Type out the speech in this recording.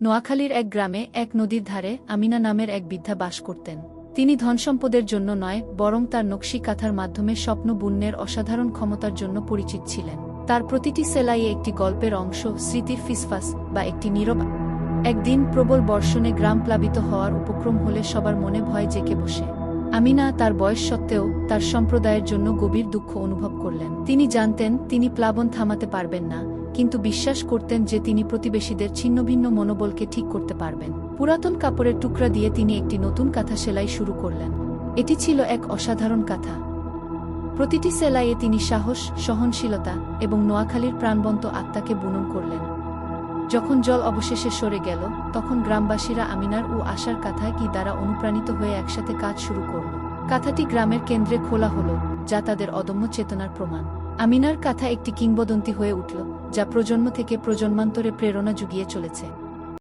নোয়াখালীর এক গ্রামে এক নদীর ধারে আমিনা নামের এক বৃদ্ধা বাস করতেন। তিনি ধনসম্পদের জন্য নয়, বরং তার নকশি কাঁথার মাধ্যমে স্বপ্ন বুননের অসাধারণ ক্ষমতার জন্য পরিচিত ছিলেন। তার প্রতিটি সেলাইয়ে একটি গল্পের অংশ, স্মৃতির ফিসফাস বা একটি নীরব। একদিন প্রবল বর্ষণে গ্রাম প্লাবিত হওয়ার উপক্রম হলে সবার মনে ভয় জেঁকে বসে। আমিনা তার বয়স সত্ত্বেও তার সম্প্রদায়ের জন্য গভীর দুঃখ অনুভব করলেন। তিনি জানতেন তিনি প্লাবন থামাতে পারবেন না, কিন্তু বিশ্বাস করতেন যে তিনি প্রতিবেশীদের ছিন্নভিন্ন মনোবলকে ঠিক করতে পারবেন। পুরাতন কাপড়ের টুকরা দিয়ে তিনি একটি নতুন কাঁথা সেলাই শুরু করলেন। এটি ছিল এক অসাধারণ কাঁথা। প্রতিটি সেলাইয়ে তিনি সাহস, সহনশীলতা এবং নোয়াখালীর প্রাণবন্ত আত্মাকে বুনন করলেন। যখন জল অবশেষে সরে গেল, তখন গ্রামবাসীরা আমিনার ও আশার কাঁথায় কি দ্বারা অনুপ্রাণিত হয়ে একসাথে কাজ শুরু করল। কাঁথাটি গ্রামের কেন্দ্রে খোলা হলো, যা তাদের অদম্য চেতনার প্রমাণ। আমিনার কাঁথা একটি কিংবদন্তি হয়ে উঠল, যা প্রজন্ম থেকে প্রজন্মান্তরে প্রেরণা জুগিয়ে চলেছে।